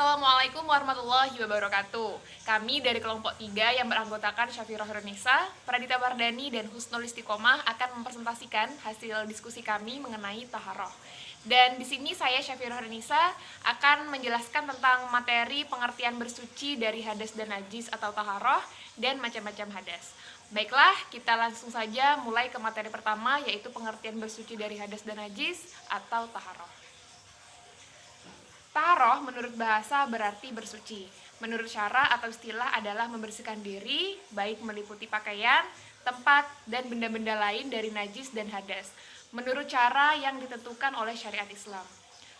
Assalamualaikum warahmatullahi wabarakatuh. Kami dari kelompok 3 yang beranggotakan Syafirah Nisa, Pradita Wardani, dan Husnul Istiqomah akan mempresentasikan hasil diskusi kami mengenai taharoh. Dan di sini saya Syafirah Nisa akan menjelaskan tentang materi pengertian bersuci dari hadas dan najis atau taharoh dan macam-macam hadas. Baiklah, kita langsung saja mulai ke materi pertama, yaitu pengertian bersuci dari hadas dan najis atau taharoh. Taharoh menurut bahasa berarti bersuci. Menurut syara atau istilah adalah membersihkan diri, baik meliputi pakaian, tempat, dan benda-benda lain dari najis dan hadas, menurut cara yang ditentukan oleh syariat Islam.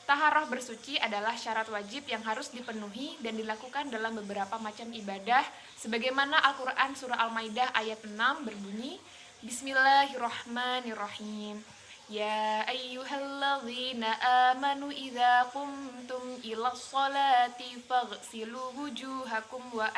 Taharoh bersuci adalah syarat wajib yang harus dipenuhi dan dilakukan dalam beberapa macam ibadah, sebagaimana Al-Quran Surah Al-Maidah ayat 6 berbunyi, Bismillahirrahmanirrahim. Ya ayyuhalladzina amanu idza qumtum ilas salati faghsilu wujuhakum wa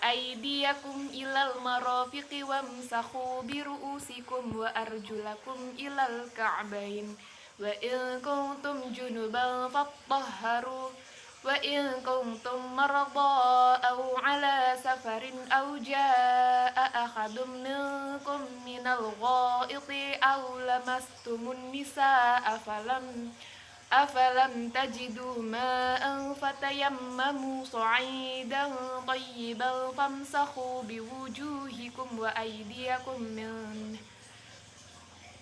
aydiyakum ilal marafiqi wamsahu bi ru'usikum wa arjulakum ilal ka'bain wa in kuntum junuban fattahharu wa in kuntum marada aw ala safarin aw jaa ahadum minkum minal ghaiti aw lamastumun nisaa afalam tajidu ma'an fatayammamu sa'idan tayyiban famsahu biwujuhikum wa aydiyakum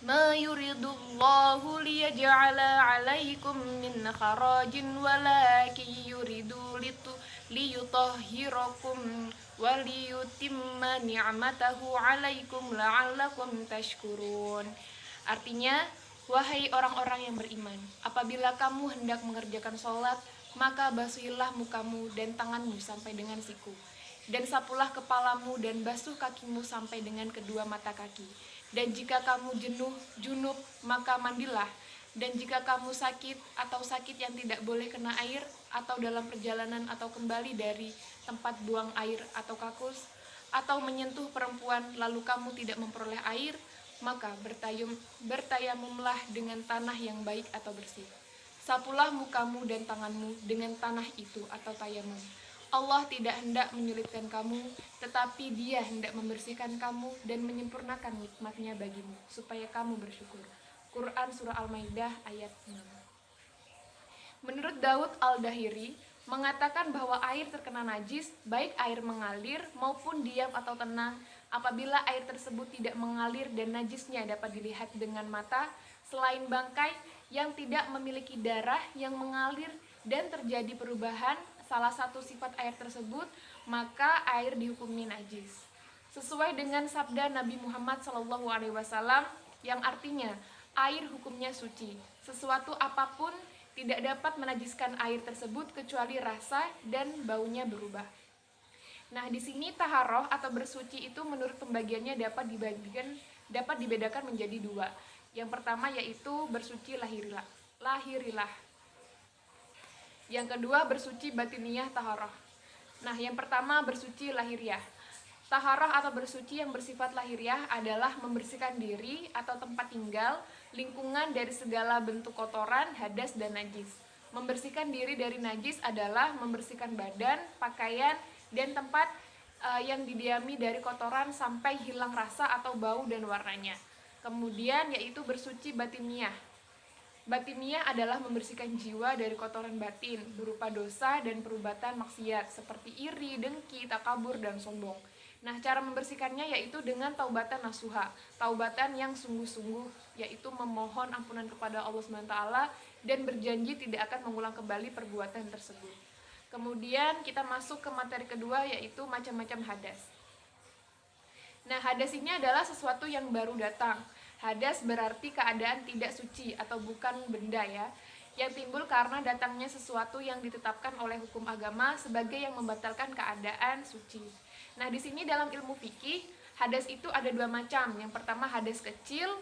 Ma yuridullahu liyaj'ala 'alaikum min kharajin walakin yuridu liyutahhirakum wa liyutimma ni'matahu 'alaikum la'allakum tashkurun. Artinya, wahai orang-orang yang beriman, apabila kamu hendak mengerjakan sholat, maka basuhilah mukamu dan tanganmu sampai dengan siku, dan sapulah kepalamu dan basuh kakimu sampai dengan kedua mata kaki. Dan jika kamu junub, maka mandilah. Dan jika kamu sakit atau sakit yang tidak boleh kena air, atau dalam perjalanan atau kembali dari tempat buang air atau kakus, atau menyentuh perempuan lalu kamu tidak memperoleh air, maka bertayamumlah dengan tanah yang baik atau bersih. Sapulah mukamu dan tanganmu dengan tanah itu atau tayamum. Allah tidak hendak menyulitkan kamu, tetapi Dia hendak membersihkan kamu dan menyempurnakan nikmat-Nya bagimu, supaya kamu bersyukur. Quran Surah Al-Maidah ayat 6. Menurut Daud Al-Dahiri, mengatakan bahwa air terkena najis, baik air mengalir maupun diam atau tenang, apabila air tersebut tidak mengalir dan najisnya dapat dilihat dengan mata, selain bangkai yang tidak memiliki darah yang mengalir dan terjadi perubahan salah satu sifat air tersebut, maka air dihukumi najis. Sesuai dengan sabda Nabi Muhammad SAW yang artinya air hukumnya suci. Sesuatu apapun tidak dapat menajiskan air tersebut kecuali rasa dan baunya berubah. Nah, di sini taharoh atau bersuci itu menurut pembagiannya dapat dibedakan menjadi dua. Yang pertama yaitu bersuci lahirilah. Yang kedua bersuci batiniyah taharah. Nah, yang pertama bersuci lahiriah. Taharah atau bersuci yang bersifat lahiriah adalah membersihkan diri atau tempat tinggal, lingkungan dari segala bentuk kotoran, hadas, dan najis. Membersihkan diri dari najis adalah membersihkan badan, pakaian, dan tempat yang didiami dari kotoran sampai hilang rasa atau bau dan warnanya. Kemudian yaitu bersuci batiniyah. Batiniyah adalah membersihkan jiwa dari kotoran batin berupa dosa dan perbuatan maksiat seperti iri, dengki, takabur, dan sombong. Nah, cara membersihkannya yaitu dengan taubatan nasuha, taubatan yang sungguh-sungguh, yaitu memohon ampunan kepada Allah SWT dan berjanji tidak akan mengulang kembali perbuatan tersebut. Kemudian kita masuk ke materi kedua yaitu macam-macam hadas. Nah, hadas ini adalah sesuatu yang baru datang. Hadas berarti keadaan tidak suci atau bukan benda ya, yang timbul karena datangnya sesuatu yang ditetapkan oleh hukum agama sebagai yang membatalkan keadaan suci. Nah, di sini dalam ilmu fikih, hadas itu ada dua macam. Yang pertama hadas kecil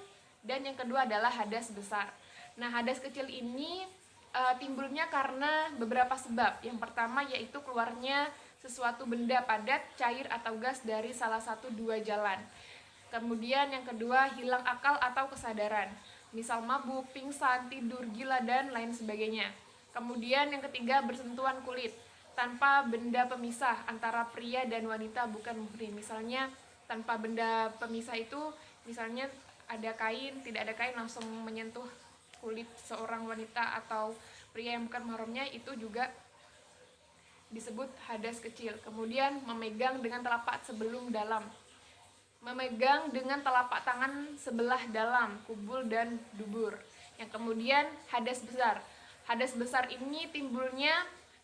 dan yang kedua adalah hadas besar. Nah, hadas kecil ini timbulnya karena beberapa sebab. Yang pertama yaitu keluarnya sesuatu benda padat, cair atau gas dari salah satu dua jalan. Kemudian yang kedua, hilang akal atau kesadaran. Misal mabuk, pingsan, tidur, gila, dan lain sebagainya. Kemudian yang ketiga, bersentuhan kulit tanpa benda pemisah antara pria dan wanita bukan muhrim. Misalnya tanpa benda pemisah itu, misalnya ada kain, tidak ada kain langsung menyentuh kulit seorang wanita atau pria yang bukan mahramnya, itu juga disebut hadas kecil. Kemudian memegang dengan telapak sebelum dalam, memegang dengan telapak tangan sebelah dalam kubul dan dubur. Yang kemudian hadas besar. Hadas besar ini timbulnya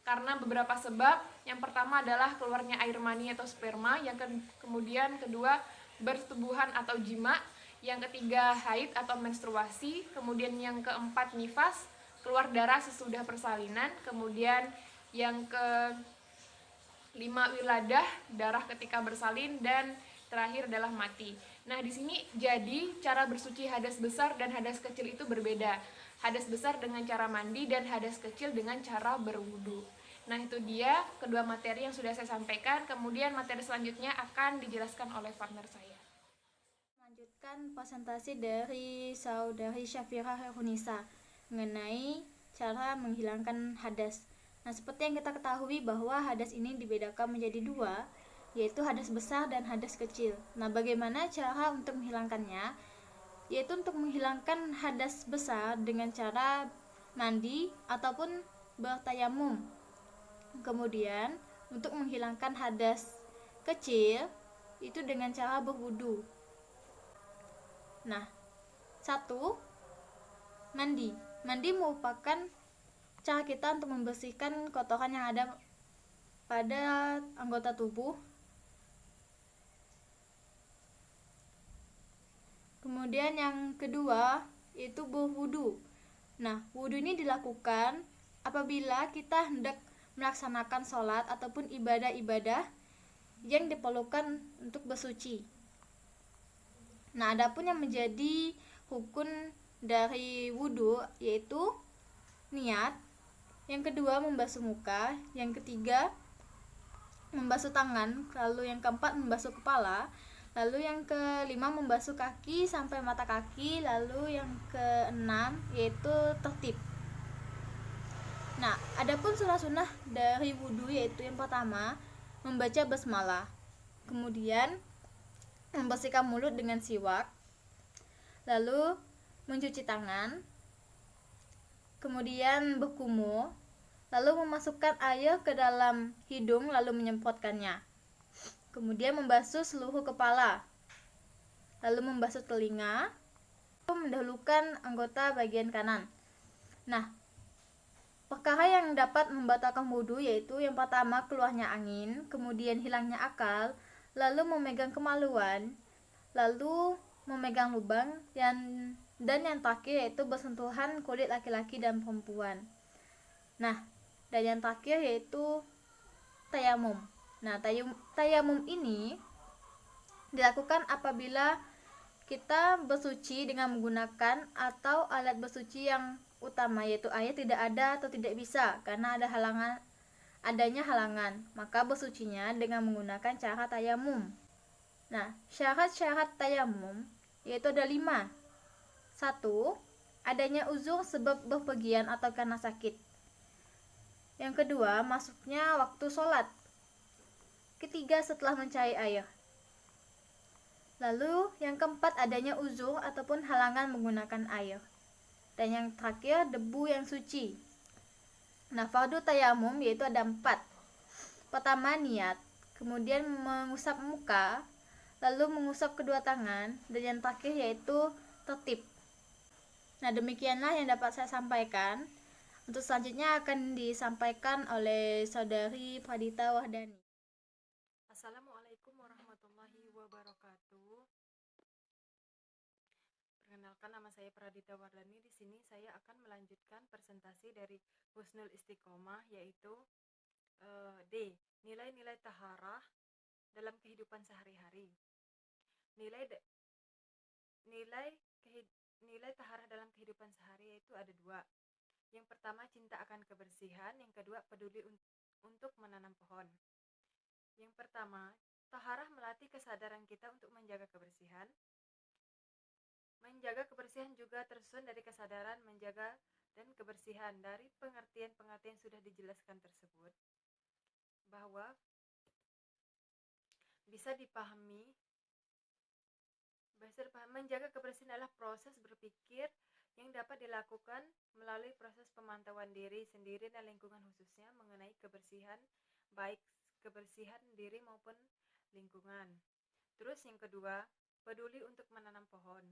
karena beberapa sebab. Yang pertama adalah keluarnya air mani atau sperma, yang kemudian kedua bertubuhan atau jima, yang ketiga haid atau menstruasi, kemudian yang keempat nifas, keluar darah sesudah persalinan, kemudian yang kelima wiladah, darah ketika bersalin, dan terakhir adalah mati. Nah, di sini jadi cara bersuci hadas besar dan hadas kecil itu berbeda. Hadas besar dengan cara mandi dan hadas kecil dengan cara berwudu. Nah, itu dia kedua materi yang sudah saya sampaikan. Kemudian materi selanjutnya akan dijelaskan oleh partner saya. Melanjutkan presentasi dari saudari Syafira Herunisa mengenai cara menghilangkan hadas. Nah, seperti yang kita ketahui bahwa hadas ini dibedakan menjadi dua, yaitu hadas besar dan hadas kecil. Nah, bagaimana cara untuk menghilangkannya? Yaitu untuk menghilangkan hadas besar dengan cara mandi ataupun bertayamum. Kemudian, untuk menghilangkan hadas kecil itu dengan cara berwudu. Nah, satu, mandi. Mandi merupakan cara kita untuk membersihkan kotoran yang ada pada anggota tubuh. Kemudian yang kedua itu berwudu. Nah, wudu ini dilakukan apabila kita hendak melaksanakan sholat ataupun ibadah-ibadah yang diperlukan untuk bersuci. Nah, adapun yang menjadi rukun dari wudu yaitu niat, yang kedua membasuh muka, yang ketiga membasuh tangan, lalu yang keempat membasuh kepala, lalu yang kelima membasuh kaki sampai mata kaki, lalu yang keenam yaitu tertib. Nah, adapun sunnah-sunnah dari wudu yaitu yang pertama membaca basmalah, kemudian membersihkan mulut dengan siwak, lalu mencuci tangan, kemudian berkumur, lalu memasukkan air ke dalam hidung lalu menyemprotkannya, kemudian membasuh seluruh kepala, lalu membasuh telinga, lalu mendahulukan anggota bagian kanan. Nah, perkara yang dapat membatalkan wudu yaitu yang pertama keluarnya angin, kemudian hilangnya akal, lalu memegang kemaluan, lalu memegang lubang, dan yang terakhir yaitu bersentuhan kulit laki-laki dan perempuan. Nah, dan yang terakhir yaitu tayamum. Nah, tayamum ini dilakukan apabila kita bersuci dengan menggunakan atau alat bersuci yang utama yaitu air tidak ada atau tidak bisa karena adanya halangan, maka bersucinya dengan menggunakan cara tayamum. Nah, syarat-syarat tayamum yaitu ada 5. 1. Adanya uzur sebab bepergian atau karena sakit. Yang kedua, masuknya waktu sholat. Ketiga, setelah mencari air. Lalu yang keempat, adanya uzur ataupun halangan menggunakan air. Dan yang terakhir, debu yang suci. Nah, fardu tayamum yaitu ada 4. Pertama, niat, kemudian mengusap muka, lalu mengusap kedua tangan, dan yang terakhir yaitu tertib. Nah, demikianlah yang dapat saya sampaikan. Untuk selanjutnya akan disampaikan oleh saudari Pradita Wahdani. Assalamualaikum warahmatullahi wabarakatuh. Perkenalkan, nama saya Pradita Wardani. Di sini saya akan melanjutkan presentasi dari Husnul Istiqomah, yaitu D. Nilai-nilai taharah dalam kehidupan sehari-hari. Nilai taharah dalam kehidupan sehari yaitu ada 2. Yang pertama, cinta akan kebersihan. Yang kedua, peduli untuk menanam pohon. Yang pertama, taharah melatih kesadaran kita untuk menjaga kebersihan. Menjaga kebersihan juga tersusun dari kesadaran menjaga dan kebersihan. Dari pengertian-pengertian yang sudah dijelaskan tersebut, bahwa bisa dipahami menjaga kebersihan adalah proses berpikir yang dapat dilakukan melalui proses pemantauan diri sendiri dan lingkungan, khususnya mengenai kebersihan, baik kebersihan diri maupun lingkungan. Terus yang kedua, peduli untuk menanam pohon.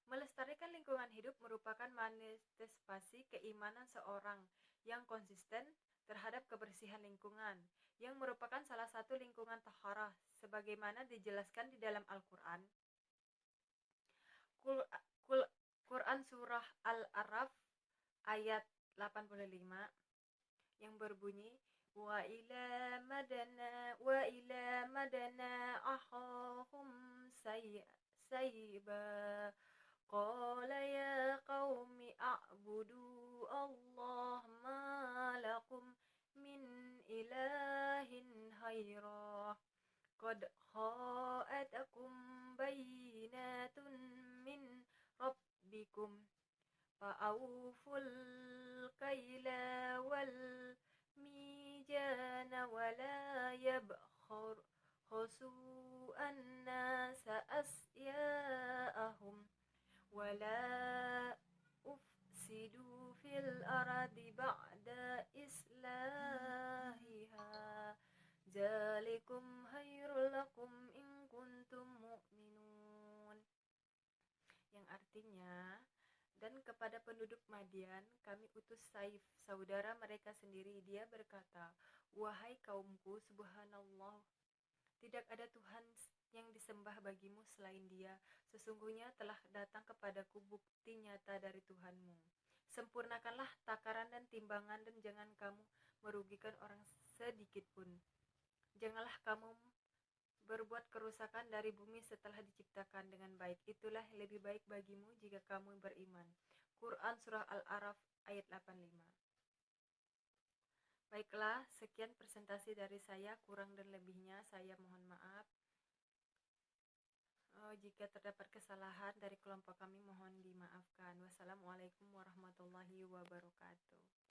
Melestarikan lingkungan hidup merupakan manifestasi keimanan seorang yang konsisten terhadap kebersihan lingkungan, yang merupakan salah satu lingkungan taharah, sebagaimana dijelaskan di dalam Al-Quran. Quran Surah Al-A'raf ayat 85 yang berbunyi, wa ila madana akhahum sayyiba qala ya qaumi a'budu Allah ma lakum min ilahin hayrah qad kha'atakum bayinatun min rabbikum fa'awful kaila wal mijana wala yabkhur khusu annasa asya'ahum wala ufsidu fil ardi ba'da islahiha zalikum khairul lakum in kuntum mu'minun, yang artinya, dan kepada penduduk Madian kami utus Saif, saudara mereka sendiri. Dia berkata, wahai kaumku, subhanallah, tidak ada Tuhan yang disembah bagimu selain Dia. Sesungguhnya telah datang kepadaku bukti nyata dari Tuhanmu. Sempurnakanlah takaran dan timbangan, dan jangan kamu merugikan orang sedikit pun. Janganlah kamu berbuat kerusakan dari bumi setelah diciptakan dengan baik. Itulah yang lebih baik bagimu jika kamu beriman. Quran Surah Al-A'raf ayat 85. Baiklah, sekian presentasi dari saya. Kurang dan lebihnya saya mohon maaf. Jika terdapat kesalahan dari kelompok kami, mohon dimaafkan. Wassalamualaikum warahmatullahi wabarakatuh.